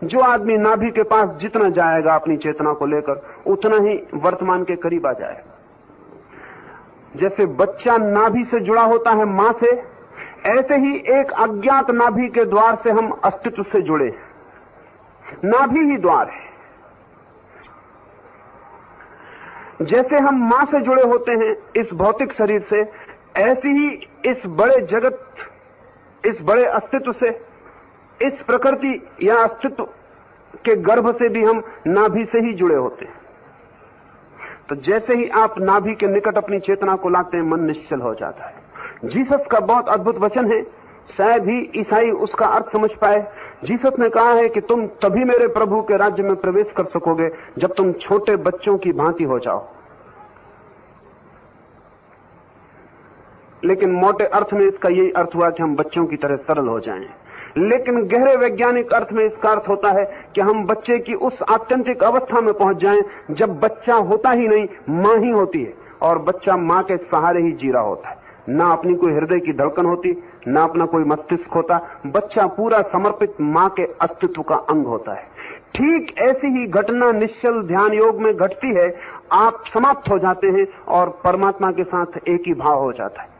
जो आदमी नाभि के पास जितना जाएगा अपनी चेतना को लेकर, उतना ही वर्तमान के करीब आ जाएगा। जैसे बच्चा नाभि से जुड़ा होता है मां से, ऐसे ही एक अज्ञात नाभि के द्वार से हम अस्तित्व से जुड़े। नाभि ही द्वार है। जैसे हम मां से जुड़े होते हैं इस भौतिक शरीर से, ऐसे ही इस बड़े जगत, इस बड़े अस्तित्व से, इस प्रकृति या अस्तित्व के गर्भ से भी हम नाभि से ही जुड़े होते हैं। तो जैसे ही आप नाभि के निकट अपनी चेतना को लाते हैं, मन निश्चल हो जाता है। जीसस का बहुत अद्भुत वचन है, शायद ही ईसाई उसका अर्थ समझ पाए। जीसस ने कहा है कि तुम तभी मेरे प्रभु के राज्य में प्रवेश कर सकोगे जब तुम छोटे बच्चों की भांति हो जाओ। लेकिन मोटे अर्थ में इसका यही अर्थ हुआ कि हम बच्चों की तरह सरल हो जाएं। लेकिन गहरे वैज्ञानिक अर्थ में इसका अर्थ होता है कि हम बच्चे की उस आत्यंतिक अवस्था में पहुंच जाएं जब बच्चा होता ही नहीं, मां ही होती है, और बच्चा मां के सहारे ही जी रहा होता है। ना अपनी कोई हृदय की धड़कन होती, ना अपना कोई मस्तिष्क होता। बच्चा पूरा समर्पित मां के अस्तित्व का अंग होता है। ठीक ऐसी ही घटना निश्चल ध्यान योग में घटती है। आप समाप्त हो जाते हैं और परमात्मा के साथ एक ही भाव हो जाता है।